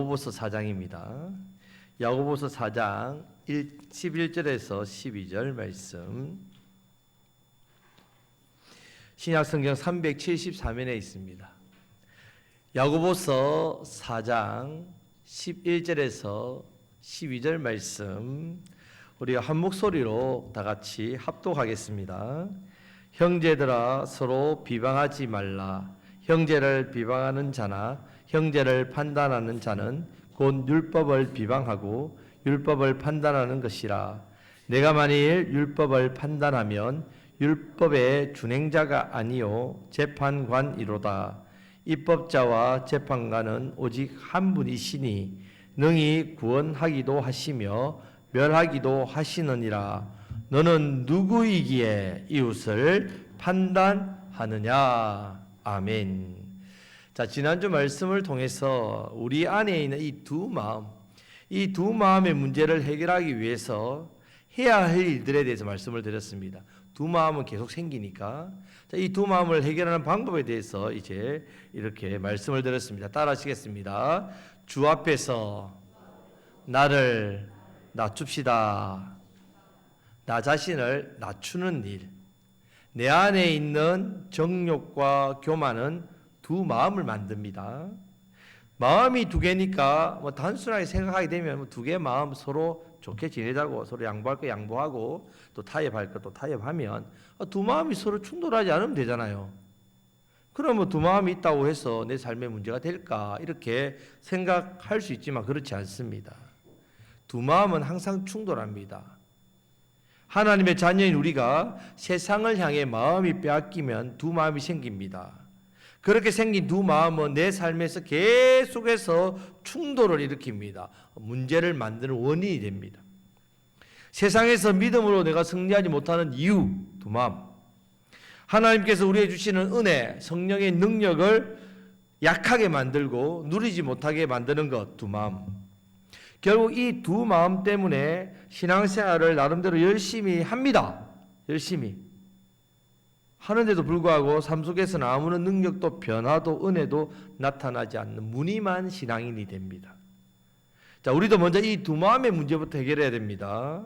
야고보서 4장입니다. 야고보서 4장 11절에서 12절 말씀, 신약성경 374면에 있습니다. 야고보서 4장 11절에서 12절 말씀, 우리가 한 목소리로 다 같이 합독하겠습니다. 형제들아, 서로 비방하지 말라. 형제를 비방하는 자나 형제를 판단하는 자는 곧 율법을 비방하고 율법을 판단하는 것이라. 내가 만일 율법을 판단하면 율법의 준행자가 아니요 재판관이로다. 입법자와 재판관은 오직 한 분이시니 능히 구원하기도 하시며 멸하기도 하시느니라. 너는 누구이기에 이웃을 판단하느냐. 아멘. 자, 지난주 말씀을 통해서 우리 안에 있는 이 두 마음의 문제를 해결하기 위해서 해야 할 일들에 대해서 말씀을 드렸습니다. 두 마음은 계속 생기니까, 이 두 마음을 해결하는 방법에 대해서 이제 이렇게 말씀을 드렸습니다. 따라 하시겠습니다. 주 앞에서 나를 낮춥시다. 나 자신을 낮추는 일. 내 안에 있는 정욕과 교만은 두 마음을 만듭니다. 마음이 두 개니까 단순하게 생각하게 되면 두 개의 마음 서로 좋게 지내자고, 서로 양보할 거 양보하고 또 타협할 거 또 타협하면 두 마음이 서로 충돌하지 않으면 되잖아요. 그러면 두 마음이 있다고 해서 내 삶에 문제가 될까 이렇게 생각할 수 있지만 그렇지 않습니다. 두 마음은 항상 충돌합니다. 하나님의 자녀인 우리가 세상을 향해 마음이 빼앗기면 두 마음이 생깁니다. 그렇게 생긴 두 마음은 내 삶에서 계속해서 충돌을 일으킵니다. 문제를 만드는 원인이 됩니다. 세상에서 믿음으로 내가 승리하지 못하는 이유, 두 마음. 하나님께서 우리에게 주시는 은혜, 성령의 능력을 약하게 만들고 누리지 못하게 만드는 것, 두 마음. 결국 이 두 마음 때문에 신앙생활을 나름대로 열심히 합니다. 열심히 하는데도 불구하고 삶 속에서는 아무런 능력도 변화도 은혜도 나타나지 않는 무늬만 신앙인이 됩니다. 자, 우리도 먼저 이 두 마음의 문제부터 해결해야 됩니다.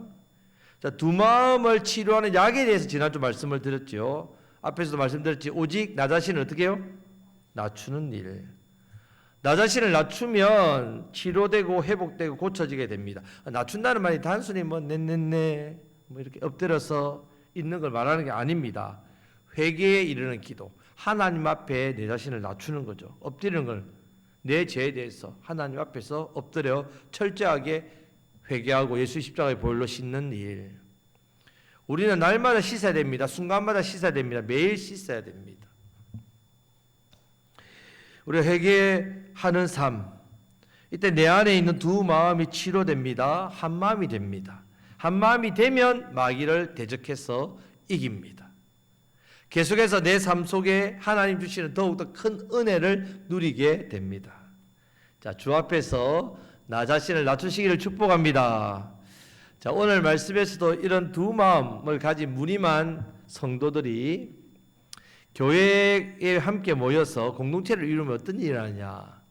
자, 두 마음을 치료하는 약에 대해서 지난주 말씀을 드렸죠. 앞에서도 말씀드렸지. 오직 나 자신을 어떻게 해요? 낮추는 일. 나 자신을 낮추면 치료되고 회복되고 고쳐지게 됩니다. 낮춘다는 말이 단순히 네 이렇게 엎드려서 있는 걸 말하는 게 아닙니다. 회개에 이르는 기도, 하나님 앞에 내 자신을 낮추는 거죠. 엎드리는 걸, 내 죄에 대해서 하나님 앞에서 엎드려 철저하게 회개하고 예수 십자가의 보혈로 씻는 일. 우리는 날마다 씻어야 됩니다. 순간마다 씻어야 됩니다. 매일 씻어야 됩니다. 우리가 회개하는 삶, 이때 내 안에 있는 두 마음이 치료됩니다. 한 마음이 됩니다. 한 마음이 되면 마귀를 대적해서 이깁니다. 계속해서 내 삶 속에 하나님 주시는 더욱더 큰 은혜를 누리게 됩니다. 자, 주 앞에서 나 자신을 낮추시기를 축복합니다. 자, 오늘 말씀에서도 이런 두 마음을 가진 무늬만 성도들이 교회에 함께 모여서 공동체를 이루면 어떤 일이 일어나냐.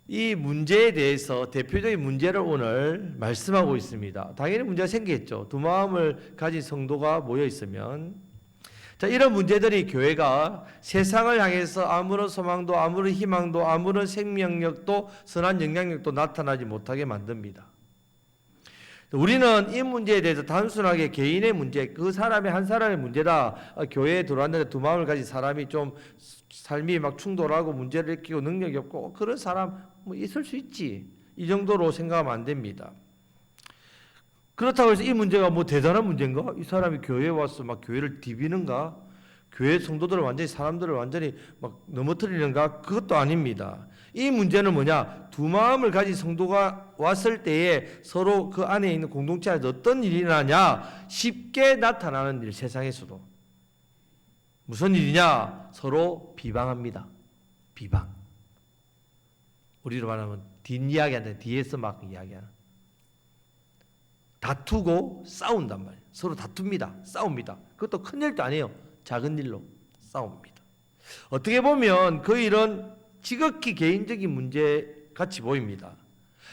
이 문제에 대해서 대표적인 문제를 오늘 말씀하고 있습니다. 당연히 문제가 생기겠죠. 두 마음을 가진 성도가 모여 있으면. 자, 이런 문제들이 교회가 세상을 향해서 아무런 소망도 아무런 희망도 아무런 생명력도 선한 영향력도 나타나지 못하게 만듭니다. 우리는 이 문제에 대해서 단순하게 개인의 문제, 그 사람의 한 사람의 문제다. 교회에 들어왔는데 두 마음을 가진 사람이 좀 삶이 막 충돌하고 문제를 일으키고 능력이 없고 그런 사람 있을 수 있지. 이 정도로 생각하면 안 됩니다. 그렇다고 해서 이 문제가 대단한 문제인가? 이 사람이 교회에 와서 막 교회를 디비는가? 교회 성도들을 완전히 사람들을 완전히 막 넘어뜨리는가? 그것도 아닙니다. 이 문제는 뭐냐? 두 마음을 가진 성도가 왔을 때에 서로 그 안에 있는 공동체 안에서 어떤 일이 일어나냐? 쉽게 나타나는 일, 세상에서도. 무슨 일이냐? 서로 비방합니다. 비방. 우리로 말하면 뒷이야기한다. 뒤에서 막 이야기하는. 다투고 싸운단 말이에요. 서로 다툽니다. 싸웁니다. 그것도 큰 일도 아니에요. 작은 일로 싸웁니다. 어떻게 보면 그 일은 지극히 개인적인 문제 같이 보입니다.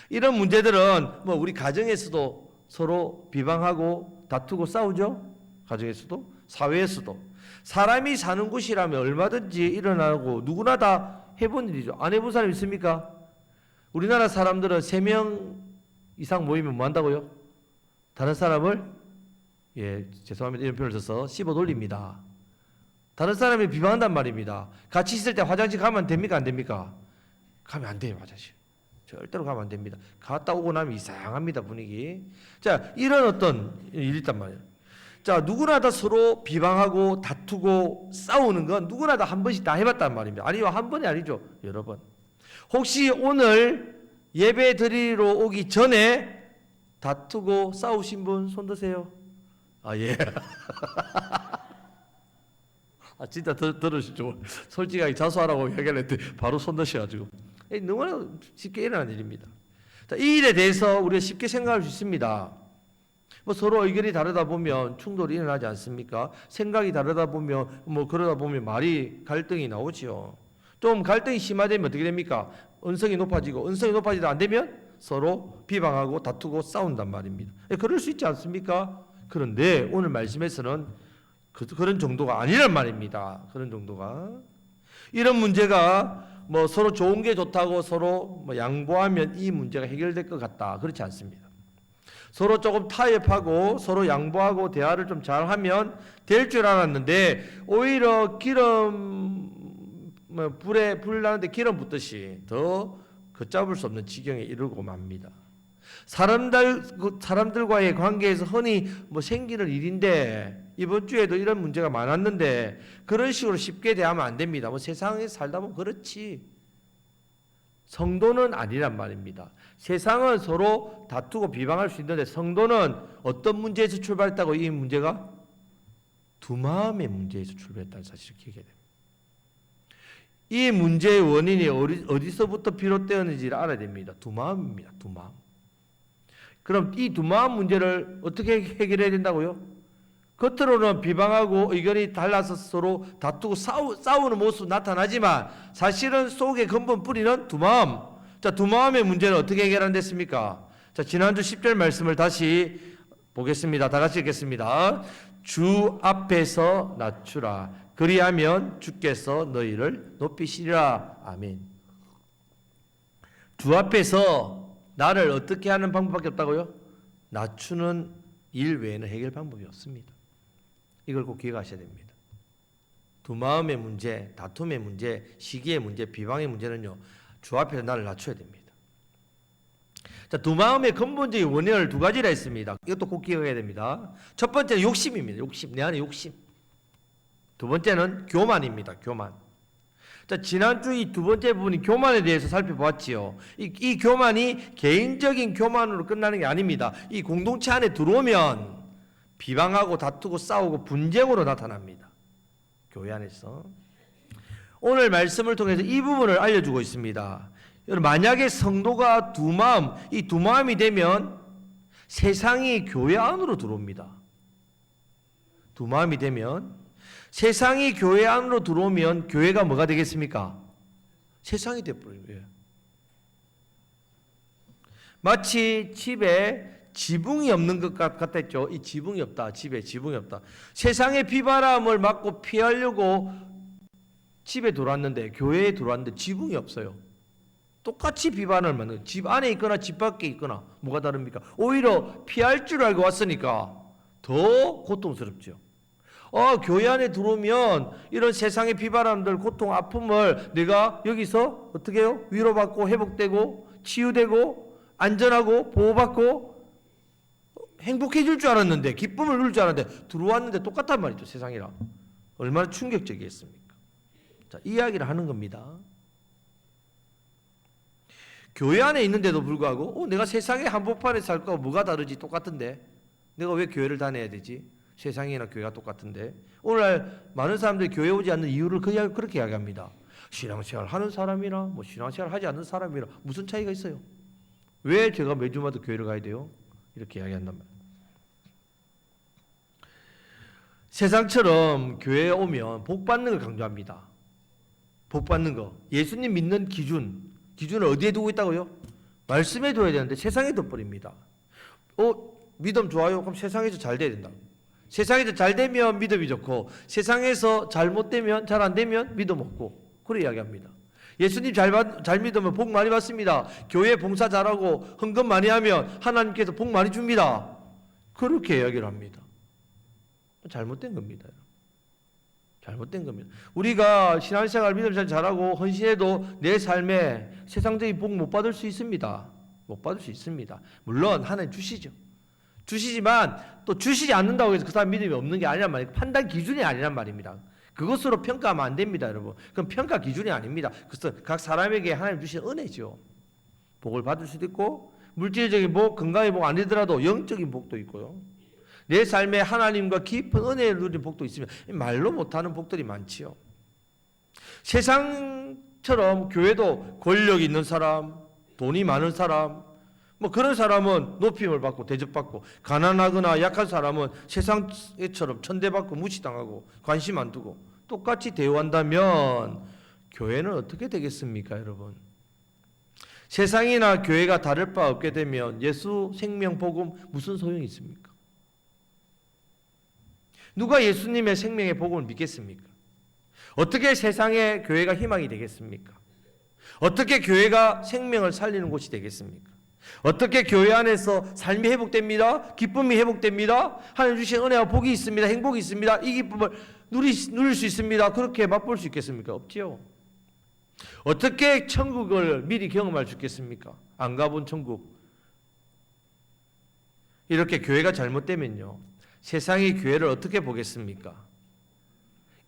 이런 문제들은 뭐 우리 가정에서도 서로 비방하고 다투고 싸우죠. 가정에서도 사회에서도 사람이 사는 곳이라면 얼마든지 일어나고 누구나 다 해본 일이죠. 안 해본 사람 있습니까? 우리나라 사람들은 3명 이상 모이면 뭐 한다고요? 다른 사람을 죄송합니다. 이런 표현을 써서 씹어 돌립니다. 다른 사람을 비방한단 말입니다. 같이 있을 때 화장실 가면 됩니까? 안 됩니까? 가면 안 돼요. 화장실. 절대로 가면 안 됩니다. 갔다 오고 나면 이상합니다. 분위기. 자, 이런 어떤 일이 있단 말이에요. 자, 누구나 다 서로 비방하고 다투고 싸우는 건 누구나 다 한 번씩 다 해봤단 말입니다. 아니요, 한 번이 아니죠. 여러 번. 혹시 오늘 예배 드리러 오기 전에 다투고 싸우신 분 손 드세요. 아, 예. 아, 진짜 들으시죠. 솔직하게 자수하라고 이야기를 했더니 바로 손 드셔가지고. 너무나 쉽게 일어나는 일입니다. 자, 이 일에 대해서 우리가 쉽게 생각할 수 있습니다. 뭐 서로 의견이 다르다 보면 충돌이 일어나지 않습니까? 생각이 다르다 보면 뭐 그러다 보면 말이 갈등이 나오지요. 좀 갈등이 심화되면 어떻게 됩니까? 언성이 높아지고 언성이 높아지도 안 되면 서로 비방하고 다투고 싸운단 말입니다. 그럴 수 있지 않습니까? 그런데 오늘 말씀에서는 그런 정도가 아니란 말입니다. 그런 정도가. 이런 문제가 뭐 서로 좋은 게 좋다고 서로 뭐 양보하면 이 문제가 해결될 것 같다. 그렇지 않습니다. 서로 조금 타협하고 서로 양보하고 대화를 좀 잘하면 될 줄 알았는데 오히려 불 나는데 기름 붓듯이 더 걷잡을 수 없는 지경에 이르고 맙니다. 사람들과의 관계에서 흔히 뭐 생기는 일인데 이번 주에도 이런 문제가 많았는데 그런 식으로 쉽게 대하면 안 됩니다. 뭐 세상에 살다 보면 그렇지. 성도는 아니란 말입니다. 세상은 서로 다투고 비방할 수 있는데 성도는 어떤 문제에서 출발했다고 이 문제가? 두 마음의 문제에서 출발했다는 사실을 기억해야 됩니다. 이 문제의 원인이 어디서부터 비롯되었는지를 알아야 됩니다. 두 마음입니다. 두 마음. 그럼 이 두 마음 문제를 어떻게 해결해야 된다고요? 겉으로는 비방하고 의견이 달라서 서로 다투고 싸우는 모습 나타나지만 사실은 속의 근본 뿌리는 두 마음. 자, 두 마음의 문제는 어떻게 해결됐습니까? 자, 지난주 10절 말씀을 다시 보겠습니다. 다 같이 읽겠습니다. 주 앞에서 낮추라. 그리하면 주께서 너희를 높이시리라. 아멘. 주 앞에서 나를 어떻게 하는 방법밖에 없다고요? 낮추는 일 외에는 해결 방법이 없습니다. 이걸 꼭 기억하셔야 됩니다. 두 마음의 문제, 다툼의 문제, 시기의 문제, 비방의 문제는요, 주 앞에서 나를 낮춰야 됩니다. 자, 두 마음의 근본적인 원인을 두 가지라 했습니다. 이것도 꼭 기억해야 됩니다. 첫 번째는 욕심입니다. 욕심, 내 안에 욕심. 두 번째는 교만입니다. 교만. 자, 지난주 이 두 번째 부분이 교만에 대해서 살펴보았지요. 이 교만이 개인적인 교만으로 끝나는 게 아닙니다. 이 공동체 안에 들어오면 비방하고 다투고 싸우고 분쟁으로 나타납니다. 교회 안에서. 오늘 말씀을 통해서 이 부분을 알려주고 있습니다. 여러분, 만약에 성도가 두 마음, 이 두 마음이 되면 세상이 교회 안으로 들어옵니다. 두 마음이 되면 세상이 교회 안으로 들어오면 교회가 뭐가 되겠습니까? 세상이 되어버려요. 마치 집에 지붕이 없는 것 같았죠. 이 지붕이 없다. 집에 지붕이 없다. 세상의 비바람을 맞고 피하려고 집에 들어왔는데, 교회에 들어왔는데 지붕이 없어요. 똑같이 비바람을 맞는, 집 안에 있거나 집 밖에 있거나 뭐가 다릅니까? 오히려 피할 줄 알고 왔으니까 더 고통스럽죠. 교회 안에 들어오면 이런 세상의 비바람들, 고통, 아픔을 내가 여기서 어떻게 해요? 위로받고 회복되고 치유되고 안전하고 보호받고 행복해질 줄 알았는데, 기쁨을 누릴 줄 알았는데 들어왔는데 똑같단 말이죠. 세상이랑. 얼마나 충격적이겠습니까? 자, 이야기를 하는 겁니다. 교회 안에 있는데도 불구하고 내가 세상의 한복판에 살 거하고 뭐가 다르지? 똑같은데 내가 왜 교회를 다녀야 되지? 세상이나 교회가 똑같은데. 오늘날 많은 사람들이 교회 오지 않는 이유를 그렇게 이야기합니다. 신앙생활 하는 사람이나 뭐 신앙생활 하지 않는 사람이나 무슨 차이가 있어요? 왜 제가 매주마다 교회를 가야 돼요? 이렇게 이야기한단 말이에요. 세상처럼 교회에 오면 복 받는 걸 강조합니다. 복 받는 거. 예수님 믿는 기준을 어디에 두고 있다고요? 말씀에 둬야 되는데 세상에 둬버립니다. 믿음 좋아요? 그럼 세상에서 잘 돼야 된다. 세상에서 잘 되면 믿음이 좋고 세상에서 잘못되면 잘 안 되면 믿음 없고 그래 이야기합니다. 예수님 잘 믿으면 복 많이 받습니다. 교회 봉사 잘하고 헌금 많이 하면 하나님께서 복 많이 줍니다. 그렇게 이야기를 합니다. 잘못된 겁니다. 잘못된 겁니다. 우리가 신앙생활 믿음 잘하고 헌신해도 내 삶에 세상적인 복 못 받을 수 있습니다. 못 받을 수 있습니다. 물론 하나님 주시죠. 주시지만 또 주시지 않는다고 해서 그 사람 믿음이 없는 게 아니란 말이에요. 판단 기준이 아니란 말입니다. 그것으로 평가하면 안 됩니다, 여러분. 그건 평가 기준이 아닙니다. 그래서 각 사람에게 하나님 주신 은혜죠. 복을 받을 수도 있고 물질적인 복, 건강의 복 아니더라도 영적인 복도 있고요. 내 삶에 하나님과 깊은 은혜를 누린 복도 있으면 말로 못하는 복들이 많지요. 세상처럼 교회도 권력 있는 사람, 돈이 많은 사람, 그런 사람은 높임을 받고 대접받고 가난하거나 약한 사람은 세상처럼 천대받고 무시당하고 관심 안 두고 똑같이 대우한다면 교회는 어떻게 되겠습니까, 여러분? 세상이나 교회가 다를 바 없게 되면 예수 생명 복음 무슨 소용이 있습니까? 누가 예수님의 생명의 복음을 믿겠습니까? 어떻게 세상에 교회가 희망이 되겠습니까? 어떻게 교회가 생명을 살리는 곳이 되겠습니까? 어떻게 교회 안에서 삶이 회복됩니다. 기쁨이 회복됩니다. 하나님 주신 은혜와 복이 있습니다. 행복이 있습니다. 이 기쁨을 누릴 수 있습니다. 그렇게 맛볼 수 있겠습니까? 없지요. 어떻게 천국을 미리 경험할 수 있겠습니까? 안 가본 천국. 이렇게 교회가 잘못되면요, 세상이 교회를 어떻게 보겠습니까?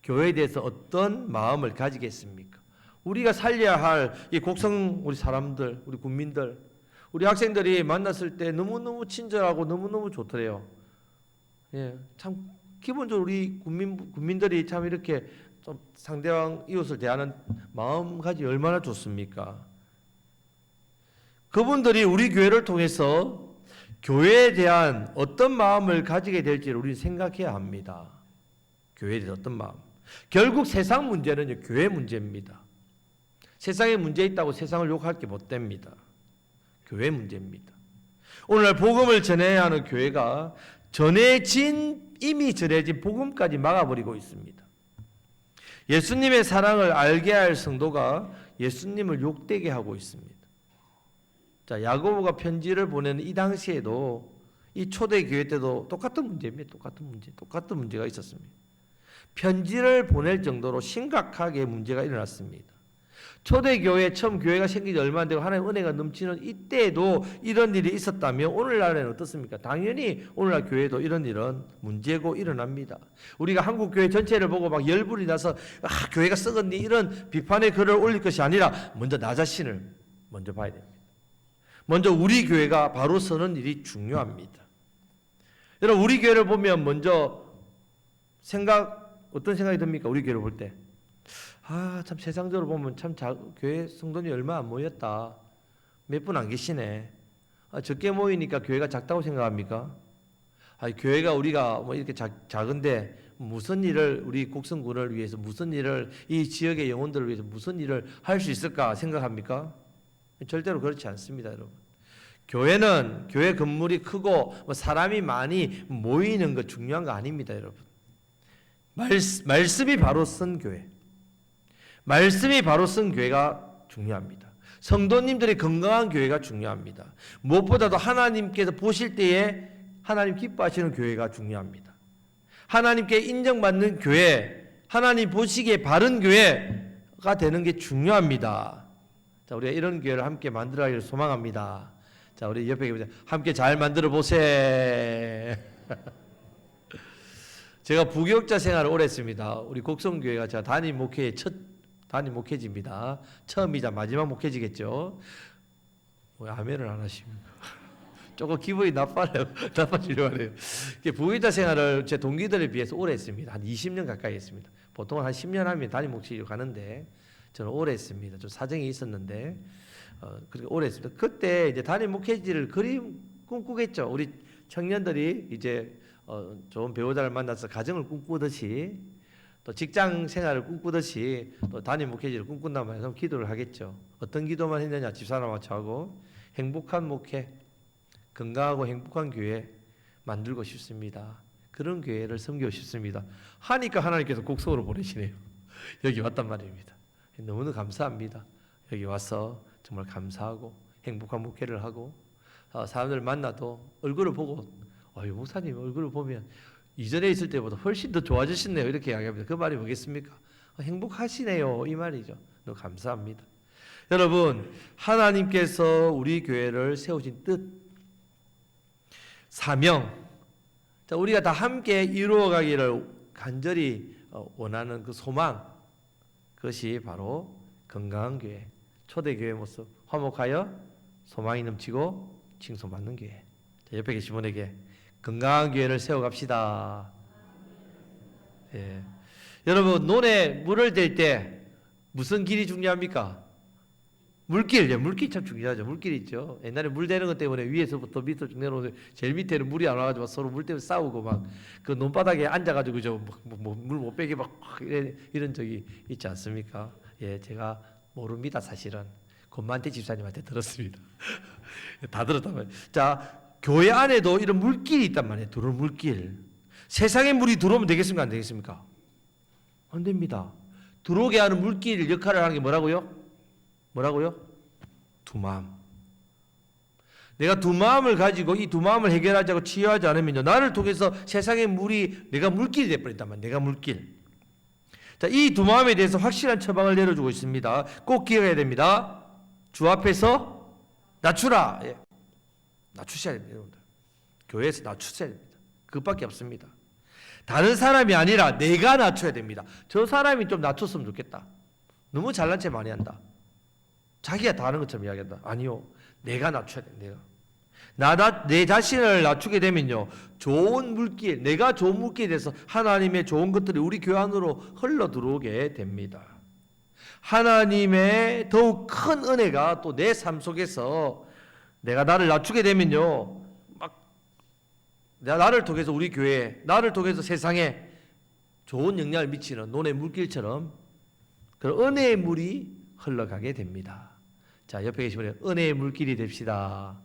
교회에 대해서 어떤 마음을 가지겠습니까? 우리가 살려야 할 이 곡성 우리 사람들, 우리 국민들, 우리 학생들이 만났을 때 너무너무 친절하고 너무너무 좋더래요. 예, 참 기본적으로 우리 국민들이 참 이렇게 좀 상대방 이웃을 대하는 마음가짐이 얼마나 좋습니까? 그분들이 우리 교회를 통해서 교회에 대한 어떤 마음을 가지게 될지를 우리는 생각해야 합니다. 교회에 대한 어떤 마음. 결국 세상 문제는 교회 문제입니다. 세상에 문제 있다고 세상을 욕할 게 못 됩니다. 교회 문제입니다. 오늘날 복음을 전해야 하는 교회가 이미 전해진 복음까지 막아버리고 있습니다. 예수님의 사랑을 알게 할 성도가 예수님을 욕되게 하고 있습니다. 자, 야고보가 편지를 보내는 이 당시에도 이 초대교회 때도 똑같은 문제입니다. 똑같은 문제가 있었습니다. 편지를 보낼 정도로 심각하게 문제가 일어났습니다. 초대교회 처음 교회가 생기지 얼마 안 되고 하나님의 은혜가 넘치는 이때에도 이런 일이 있었다면 오늘날에는 어떻습니까? 당연히 오늘날 교회도 이런 일은 문제고 일어납니다. 우리가 한국 교회 전체를 보고 막 열불이 나서 교회가 썩었니 이런 비판의 글을 올릴 것이 아니라 먼저 나 자신을 먼저 봐야 됩니다. 먼저 우리 교회가 바로 서는 일이 중요합니다. 여러분, 우리 교회를 보면 먼저 어떤 생각이 듭니까? 우리 교회를 볼 때. 참 세상적으로 보면 참 교회 성도님이 얼마 안 모였다. 몇 분 안 계시네. 적게 모이니까 교회가 작다고 생각합니까? 교회가 우리가 뭐 이렇게 작은데 무슨 일을 우리 곡성군을 위해서 무슨 일을 이 지역의 영혼들을 위해서 무슨 일을 할 수 있을까 생각합니까? 절대로 그렇지 않습니다, 여러분. 교회는 교회 건물이 크고 사람이 많이 모이는 것 중요한 거 아닙니다, 여러분. 말씀이 바로 쓴 교회. 말씀이 바로 쓴 교회가 중요합니다. 성도님들이 건강한 교회가 중요합니다. 무엇보다도 하나님께서 보실 때에 하나님 기뻐하시는 교회가 중요합니다. 하나님께 인정받는 교회, 하나님 보시기에 바른 교회가 되는 게 중요합니다. 자, 우리가 이런 교회를 함께 만들어가기를 소망합니다. 자, 우리 옆에 계세요. 함께 잘 만들어 보세요. 제가 부교육자 생활을 오래 했습니다. 우리 곡성교회가 제가 담임 목회지입니다. 처음이자 마지막 목회지겠죠. 왜 아멘을 안 하십니까? 조금 기분이 나빠지려고 하네요. 부교육자 생활을 제 동기들에 비해서 오래 했습니다. 한 20년 가까이 했습니다. 보통은 한 10년 하면 담임 목회지로 가는데 저는 오래 했습니다. 좀 사정이 있었는데 그렇게 오래 했습니다. 그때 이제 담임 목회지를 꿈꾸겠죠. 우리 청년들이 이제 좋은 배우자를 만나서 가정을 꿈꾸듯이 또 직장 생활을 꿈꾸듯이 또 담임 목회지를 꿈꾼다면 그럼 기도를 하겠죠. 어떤 기도만 했느냐? 집사람 맞춰 하고 행복한 목회, 건강하고 행복한 교회 만들고 싶습니다. 그런 교회를 섬기고 싶습니다. 하니까 하나님께서 곡성으로 보내시네요. 여기 왔단 말입니다. 너무나 감사합니다. 여기 와서 정말 감사하고 행복한 목회를 하고 사람들 만나도 얼굴을 보고 목사님 얼굴을 보면 이전에 있을 때보다 훨씬 더 좋아지셨네요. 이렇게 이야기합니다. 그 말이 뭐겠습니까? 행복하시네요. 이 말이죠. 너무 감사합니다. 여러분, 하나님께서 우리 교회를 세우신 뜻, 사명, 우리가 다 함께 이루어가기를 간절히 원하는 그 소망, 그것이 바로 건강한 교회, 초대교회 모습, 화목하여 소망이 넘치고 칭송받는 교회. 옆에 계신 분에게 건강한 교회를 세워갑시다. 예. 여러분, 논에 물을 댈 때 무슨 길이 중요합니까? 물길, 물길 참 중요하죠. 물길 있죠. 옛날에 물 대는 것 때문에 위에서부터 밑으로 쭉 내려오는데 제일 밑에는 물이 안 와가지고 서로 물 때문에 싸우고 막 그 논바닥에 앉아가지고 물 못 빼게 막 이런 적이 있지 않습니까? 예, 제가 모릅니다. 사실은 권만태 집사님한테 들었습니다. 다 들었단 말이에요. 자, 교회 안에도 이런 물길이 있단 말이에요. 들어오는 물길. 세상에 물이 들어오면 되겠습니까? 안 되겠습니까? 안 됩니다. 들어오게 하는 물길 역할을 하는 게 뭐라고요? 두 마음. 내가 두 마음을 가지고 이 두 마음을 해결하자고 치유하지 않으면요, 나를 통해서 세상의 물이 내가 물길이 돼버린단 말이에요. 내가 물길. 자, 이 두 마음에 대해서 확실한 처방을 내려주고 있습니다. 꼭 기억해야 됩니다. 주 앞에서 낮추라. 예. 낮추셔야 됩니다, 여러분들. 교회에서 낮추셔야 됩니다. 그것밖에 없습니다. 다른 사람이 아니라 내가 낮춰야 됩니다. 저 사람이 좀 낮췄으면 좋겠다. 너무 잘난 체 많이 한다. 자기가 다 하는 것처럼 이야기한다. 아니요. 내가 낮춰야 돼. 내 자신을 낮추게 되면요, 좋은 물길, 내가 좋은 물길에 대해서 하나님의 좋은 것들이 우리 교회 안으로 흘러 들어오게 됩니다. 하나님의 더욱 큰 은혜가 또 내 삶 속에서 내가 나를 낮추게 되면요, 막 나를 통해서 우리 교회에, 나를 통해서 세상에 좋은 영향을 미치는 논의 물길처럼 그런 은혜의 물이 흘러가게 됩니다. 자, 옆에 계신 분이 은혜의 물길이 됩시다.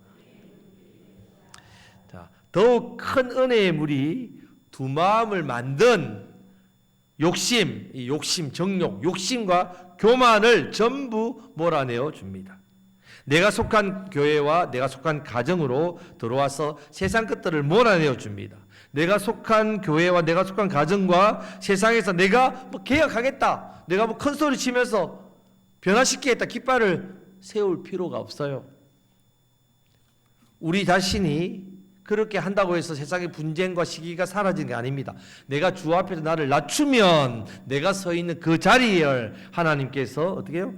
자, 더욱 큰 은혜의 물이 두 마음을 만든 욕심, 이 욕심, 정욕, 욕심과 교만을 전부 몰아내어 줍니다. 내가 속한 교회와 내가 속한 가정으로 들어와서 세상 것들을 몰아내어 줍니다. 내가 속한 교회와 내가 속한 가정과 세상에서 내가 뭐 개혁하겠다, 내가 뭐 큰 소리 치면서 변화시키겠다, 깃발을 세울 필요가 없어요. 우리 자신이 그렇게 한다고 해서 세상의 분쟁과 시기가 사라지는 게 아닙니다. 내가 주 앞에서 나를 낮추면 내가 서 있는 그 자리를 하나님께서 어떻게 해요?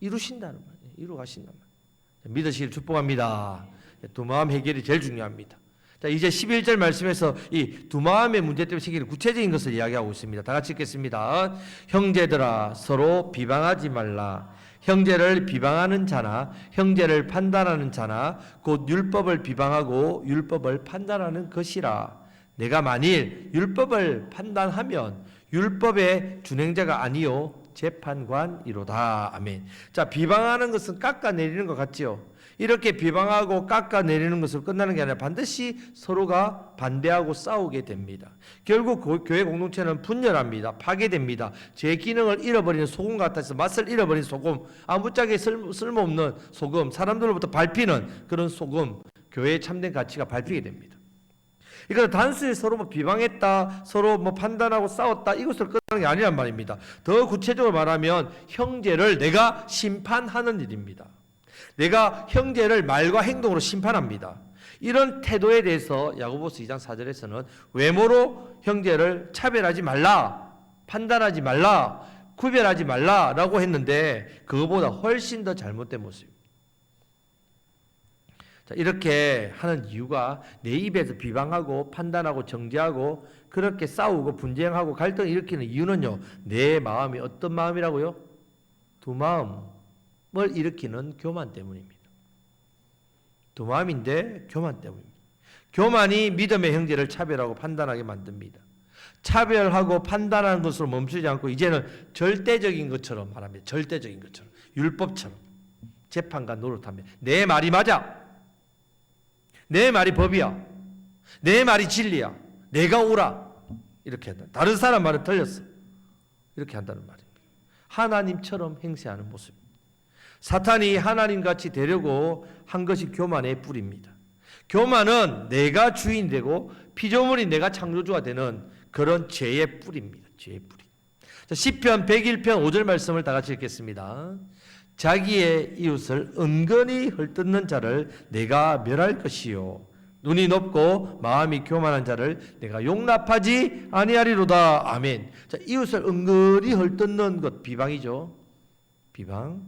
이루신다는 말이에요. 이루가신단 말이에요. 믿으시길 축복합니다. 두 마음 해결이 제일 중요합니다. 자, 이제 11절 말씀에서 이 두 마음의 문제 때문에 생기는 구체적인 것을 이야기하고 있습니다. 다 같이 읽겠습니다. 형제들아, 서로 비방하지 말라. 형제를 비방하는 자나 형제를 판단하는 자나 곧 율법을 비방하고 율법을 판단하는 것이라. 내가 만일 율법을 판단하면 율법의 준행자가 아니요 재판관이로다. 아멘. 자, 비방하는 것은 깎아내리는 것 같지요. 이렇게 비방하고 깎아내리는 것으로 끝나는 게 아니라 반드시 서로가 반대하고 싸우게 됩니다. 결국 교회 공동체는 분열합니다. 파괴됩니다. 제 기능을 잃어버리는 소금 같아서 맛을 잃어버린 소금, 아무짝에 쓸모없는 소금, 사람들로부터 밟히는 그런 소금, 교회의 참된 가치가 밟히게 됩니다. 그러니까 단순히 서로 뭐 비방했다, 서로 뭐 판단하고 싸웠다, 이것으로 끝나는 게 아니란 말입니다. 더 구체적으로 말하면 형제를 내가 심판하는 일입니다. 내가 형제를 말과 행동으로 심판합니다. 이런 태도에 대해서 야고보서 2장 4절에서는 외모로 형제를 차별하지 말라, 판단하지 말라, 구별하지 말라라고 했는데 그거보다 훨씬 더 잘못된 모습입니다. 자, 이렇게 하는 이유가 내 입에서 비방하고 판단하고 정죄하고 그렇게 싸우고 분쟁하고 갈등을 일으키는 이유는요, 내 마음이 어떤 마음이라고요? 두 마음을 일으키는 교만 때문입니다. 두 마음인데 교만 때문입니다. 교만이 믿음의 형제를 차별하고 판단하게 만듭니다. 차별하고 판단하는 것으로 멈추지 않고 이제는 절대적인 것처럼 말합니다. 절대적인 것처럼. 율법처럼. 재판관 노릇하며 내 말이 맞아. 내 말이 법이야. 내 말이 진리야. 내가 옳아. 이렇게 한다. 다른 사람 말은 틀렸어. 이렇게 한다는 말입니다. 하나님처럼 행세하는 모습입니다. 사탄이 하나님같이 되려고 한 것이 교만의 뿌리입니다. 교만은 내가 주인 되고 피조물인 내가 창조주가 되는 그런 죄의 뿌리입니다. 죄의 뿌리. 자, 시편 101편 5절 말씀을 다 같이 읽겠습니다. 자기의 이웃을 은근히 헐뜯는 자를 내가 멸할 것이요 눈이 높고 마음이 교만한 자를 내가 용납하지 아니하리로다. 아멘. 자, 이웃을 은근히 헐뜯는 것 비방이죠. 비방.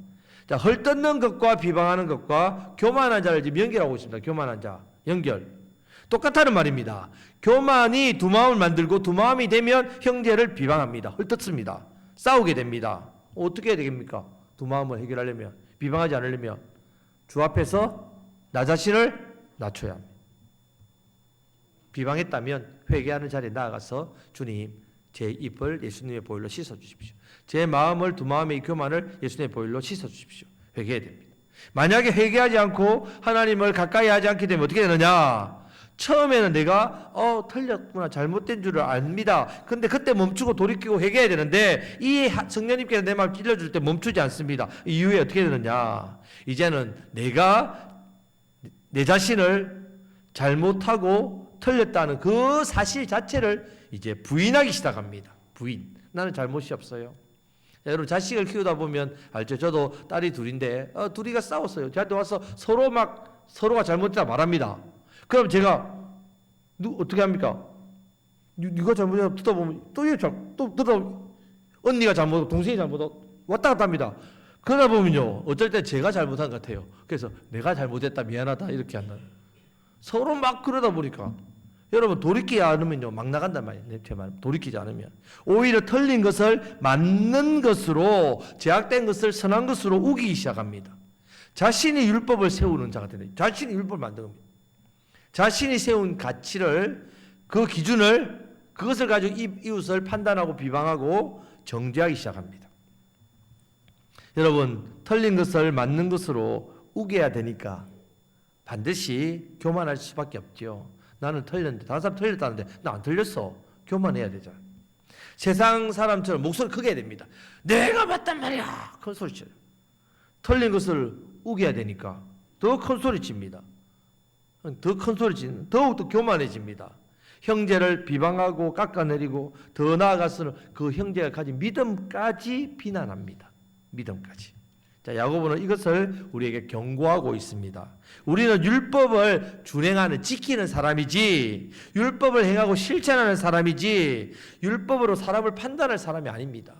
자, 헐뜯는 것과 비방하는 것과 교만한 자를 지금 연결하고 있습니다. 교만한 자 연결. 똑같다는 말입니다. 교만이 두 마음을 만들고 두 마음이 되면 형제를 비방합니다. 헐뜯습니다. 싸우게 됩니다. 어떻게 해야 되겠습니까? 두 마음을 해결하려면, 비방하지 않으려면 주 앞에서 나 자신을 낮춰야 합니다. 비방했다면 회개하는 자리에 나아가서 주님, 제 입을 예수님의 보혈로 씻어주십시오. 제 마음을, 두 마음의 교만을 예수님의 보혈로 씻어주십시오. 회개해야 됩니다. 만약에 회개하지 않고 하나님을 가까이 하지 않게 되면 어떻게 되느냐? 처음에는 내가 틀렸구나, 잘못된 줄을 압니다. 근데 그때 멈추고 돌이키고 회개해야 되는데 이 성령님께서 내 마음 찔러줄 때 멈추지 않습니다. 이후에 어떻게 되느냐? 이제는 내가 내 자신을 잘못하고 틀렸다는 그 사실 자체를 이제 부인하기 시작합니다. 부인. 나는 잘못이 없어요. 여러분 자식을 키우다 보면 알죠? 저도 딸이 둘인데 둘이가 싸웠어요. 저한테 와서 서로가 잘못했다 말합니다. 그럼 제가 어떻게 합니까? 네가 잘못했다 듣다 보면 또 듣다 언니가 잘못하고 동생이 잘못하고 왔다 갔다 합니다. 그러다 보면요 어쩔 때 제가 잘못한 것 같아요. 그래서 내가 잘못했다 미안하다 이렇게 한다. 서로 막 그러다 보니까 여러분 돌이키지 않으면요 막 나간단 말이에요. 제 말 돌이키지 않으면 오히려 틀린 것을 맞는 것으로 제약된 것을 선한 것으로 우기기 시작합니다. 자신이 율법을 세우는 자가 되는 자신이 율법을 만든 겁니다. 자신이 세운 가치를 그 기준을 그것을 가지고 이웃을 판단하고 비방하고 정죄하기 시작합니다. 여러분 틀린 것을 맞는 것으로 우겨야 되니까 반드시 교만할 수밖에 없죠. 나는 틀렸는데 다른 사람 틀렸다는데 나 안 틀렸어. 교만해야 되잖아. 세상 사람처럼 목소리 크게 해야 됩니다. 내가 맞단 말이야. 큰 소리 쳐요. 틀린 것을 우겨야 되니까 더 큰 소리 칩니다. 더 큰 소리 치는 더욱더 교만해집니다. 형제를 비방하고 깎아내리고 더 나아가서는 그 형제가 가진 믿음까지 비난합니다. 믿음까지. 자, 야고보는 이것을 우리에게 경고하고 있습니다. 우리는 율법을 준행하는 지키는 사람이지 율법을 행하고 실천하는 사람이지 율법으로 사람을 판단할 사람이 아닙니다.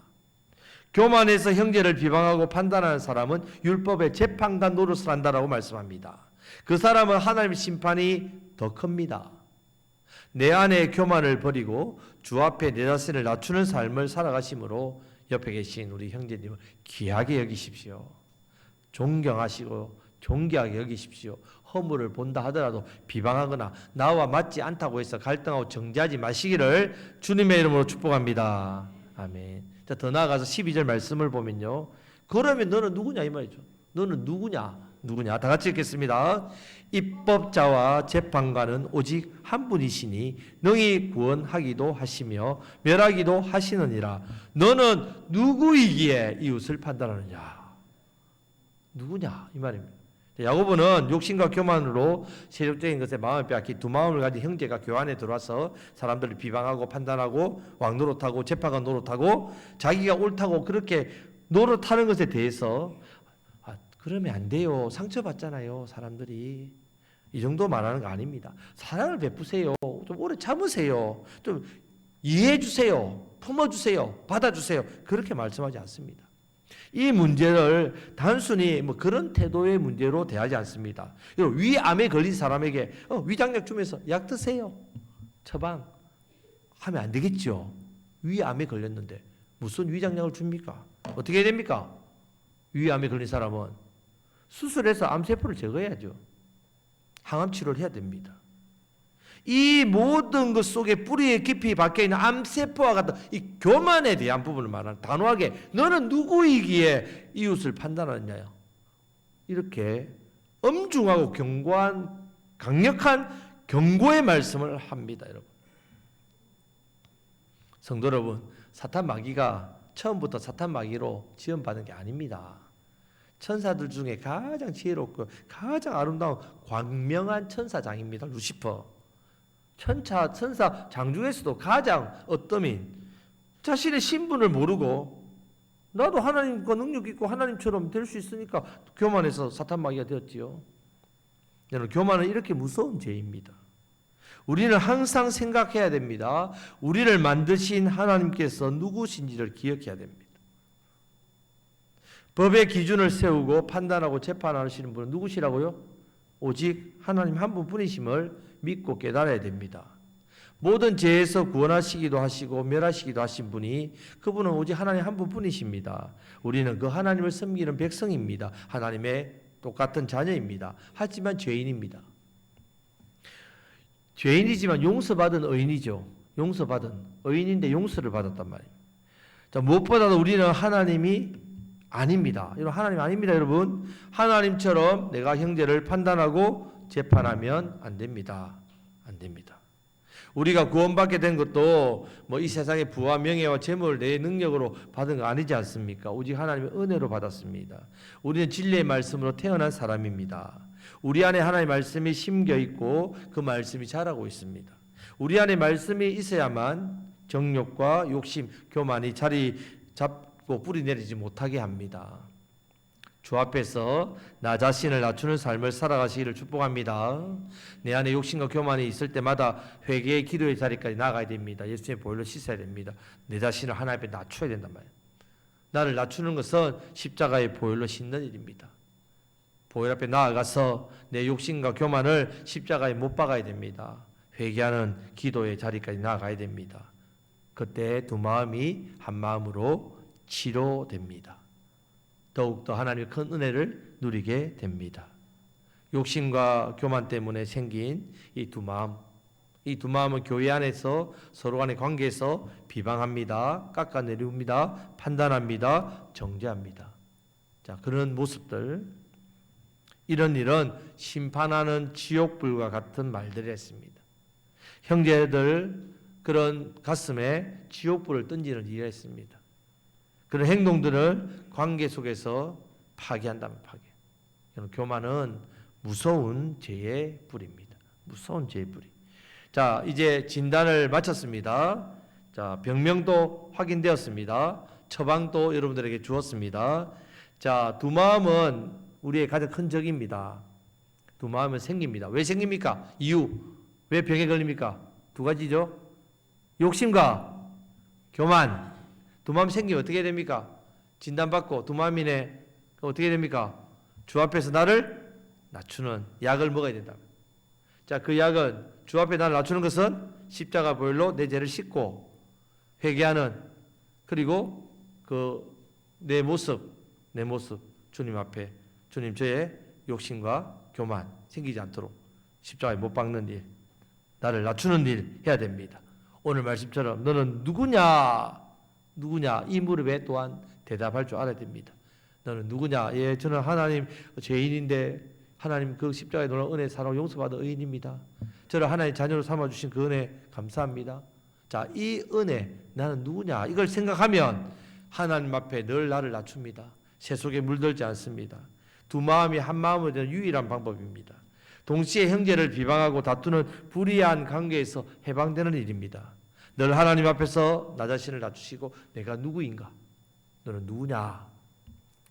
교만해서 형제를 비방하고 판단하는 사람은 율법의 재판관 노릇을 한다라고 말씀합니다. 그 사람은 하나님의 심판이 더 큽니다. 내 안의 교만을 버리고 주 앞에 내 자신을 낮추는 삶을 살아가심으로 옆에 계신 우리 형제님을 귀하게 여기십시오. 존경하시고 존귀하게 여기십시오. 허물을 본다 하더라도 비방하거나 나와 맞지 않다고 해서 갈등하고 정죄하지 마시기를 주님의 이름으로 축복합니다. 아멘. 자, 더 나아가서 12절 말씀을 보면요. 그러면 너는 누구냐 이 말이죠. 너는 누구냐? 다 같이 읽겠습니다. 입법자와 재판관은 오직 한 분이시니 능히 구원하기도 하시며 멸하기도 하시느니라. 너는 누구이기에 이웃을 판단하느냐? 누구냐 이 말입니다. 야고보는 욕심과 교만으로 세속적인 것에 마음을 빼앗기 두 마음을 가진 형제가 교환에 들어와서 사람들을 비방하고 판단하고 왕노릇하고 재판관 노릇하고 자기가 옳다고 그렇게 노릇하는 것에 대해서 그러면 안 돼요. 상처받잖아요. 사람들이. 이 정도 말하는 거 아닙니다. 사랑을 베푸세요. 좀 오래 참으세요. 좀 이해해 주세요. 품어주세요. 받아주세요. 그렇게 말씀하지 않습니다. 이 문제를 단순히 그런 태도의 문제로 대하지 않습니다. 위암에 걸린 사람에게 위장약 주면서 약 드세요. 처방 하면 안 되겠죠. 위암에 걸렸는데 무슨 위장약을 줍니까? 어떻게 해야 됩니까? 위암에 걸린 사람은 수술해서 암세포를 제거해야죠. 항암 치료를 해야 됩니다. 이 모든 것 속에 뿌리에 깊이 박혀있는 암세포와 같은 이 교만에 대한 부분을 말하는, 단호하게 너는 누구이기에 이웃을 판단하느냐요. 이렇게 엄중하고 견고한 강력한 경고의 말씀을 합니다. 여러분, 성도 여러분, 사탄 마귀가 처음부터 사탄 마귀로 지원받은 게 아닙니다. 천사들 중에 가장 지혜롭고 가장 아름다운 광명한 천사장입니다. 루시퍼. 천사 장 중에서도 가장 어떠민, 자신의 신분을 모르고 나도 하나님과 능력 있고 하나님처럼 될 수 있으니까 교만해서 사탄 마귀가 되었지요. 여러분, 교만은 이렇게 무서운 죄입니다. 우리는 항상 생각해야 됩니다. 우리를 만드신 하나님께서 누구신지를 기억해야 됩니다. 법의 기준을 세우고 판단하고 재판하시는 분은 누구시라고요? 오직 하나님 한 분뿐이심을 믿고 깨달아야 됩니다. 모든 죄에서 구원하시기도 하시고 멸하시기도 하신 분이, 그분은 오직 하나님 한 분뿐이십니다. 우리는 그 하나님을 섬기는 백성입니다. 하나님의 똑같은 자녀입니다. 하지만 죄인입니다. 죄인이지만 용서받은 의인이죠. 용서받은 의인인데 용서를 받았단 말이에요. 자, 무엇보다도 우리는 하나님이 아닙니다. 여러분, 하나님 아닙니다. 여러분, 하나님처럼 내가 형제를 판단하고 재판하면 안 됩니다. 안 됩니다. 우리가 구원받게 된 것도 뭐 이 세상의 부와 명예와 재물을 내 능력으로 받은 거 아니지 않습니까? 오직 하나님의 은혜로 받았습니다. 우리는 진리의 말씀으로 태어난 사람입니다. 우리 안에 하나님의 말씀이 심겨 있고 그 말씀이 자라고 있습니다. 우리 안에 말씀이 있어야만 정욕과 욕심, 교만이 자리 잡고 뿌리 내리지 못하게 합니다. 주 앞에서 나 자신을 낮추는 삶을 살아가시기를 축복합니다. 내 안에 욕심과 교만이 있을 때마다 회개의 기도의 자리까지 나가야 됩니다. 예수님의 보혈로 씻어야 됩니다. 내 자신을 하나님 앞에 낮춰야 된단 말이에요. 나를 낮추는 것은 십자가의 보혈로 씻는 일입니다. 보혈 앞에 나아가서 내 욕심과 교만을 십자가에 못 박아야 됩니다. 회개하는 기도의 자리까지 나아가야 됩니다. 그때 두 마음이 한 마음으로 치료됩니다. 더욱더 하나님의 큰 은혜를 누리게 됩니다. 욕심과 교만 때문에 생긴 이 두 마음은 교회 안에서 서로 간의 관계에서 비방합니다. 깎아내립니다. 판단합니다. 정죄합니다. 자, 그런 모습들, 이런 일은 심판하는 지옥불과 같은 말들을 했습니다. 형제들 그런 가슴에 지옥불을 던지는 일을 했습니다. 그런 행동들을 관계 속에서 파괴한다면 파괴. 교만은 무서운 죄의 뿌리입니다. 무서운 죄의 뿌리. 자, 이제 진단을 마쳤습니다. 자, 병명도 확인되었습니다. 처방도 여러분들에게 주었습니다. 자, 두 마음은 우리의 가장 큰 적입니다. 두 마음은 생깁니다. 왜 생깁니까? 이유. 왜 병에 걸립니까? 두 가지죠. 욕심과 교만. 두 마음 생기면 어떻게 됩니까? 진단받고 두 마음이네. 어떻게 됩니까? 주 앞에서 나를 낮추는 약을 먹어야 된다. 자, 그 약은, 주 앞에 나를 낮추는 것은 십자가 보혈로 내 죄를 씻고 회개하는, 그리고 내 모습 주님 앞에, 주님 저의 욕심과 교만 생기지 않도록 십자가에 못 박는 일, 나를 낮추는 일 해야 됩니다. 오늘 말씀처럼 너는 누구냐 이 무릎에 또한 대답할 줄 알아야 됩니다. 너는 누구냐? 예, 저는 하나님 죄인인데 하나님 그 십자가에 놀라운 은혜 사랑 용서받은 의인입니다. 저를 하나님 자녀로 삼아주신 그 은혜 감사합니다. 자, 이 은혜 나는 누구냐? 이걸 생각하면 하나님 앞에 늘 나를 낮춥니다. 새 속에 물들지 않습니다. 두 마음이 한 마음이 되는 유일한 방법입니다. 동시에 형제를 비방하고 다투는 불의한 관계에서 해방되는 일입니다. 늘 하나님 앞에서 나 자신을 낮추시고 내가 누구인가? 너는 누구냐?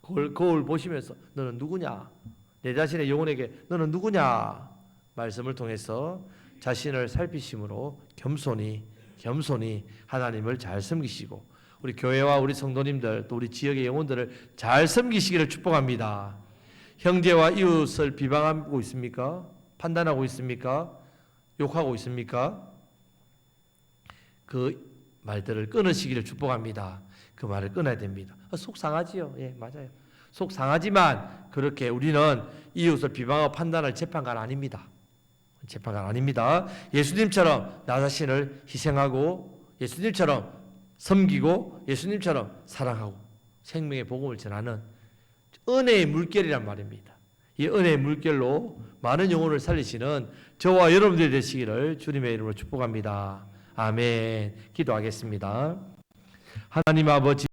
거울 보시면서 너는 누구냐? 내 자신의 영혼에게 너는 누구냐? 말씀을 통해서 자신을 살피심으로 겸손히 하나님을 잘 섬기시고 우리 교회와 우리 성도님들 또 우리 지역의 영혼들을 잘 섬기시기를 축복합니다. 형제와 이웃을 비방하고 있습니까? 판단하고 있습니까? 욕하고 있습니까? 그 말들을 끊으시기를 축복합니다. 그 말을 끊어야 됩니다. 속상하지요. 예, 맞아요. 속상하지만 그렇게 우리는 이웃을 비방하고 판단할 재판관 아닙니다. 재판관 아닙니다. 예수님처럼 나 자신을 희생하고 예수님처럼 섬기고 예수님처럼 사랑하고 생명의 복음을 전하는 은혜의 물결이란 말입니다. 이 은혜의 물결로 많은 영혼을 살리시는 저와 여러분들이 되시기를 주님의 이름으로 축복합니다. 아멘. 기도하겠습니다. 하나님 아버지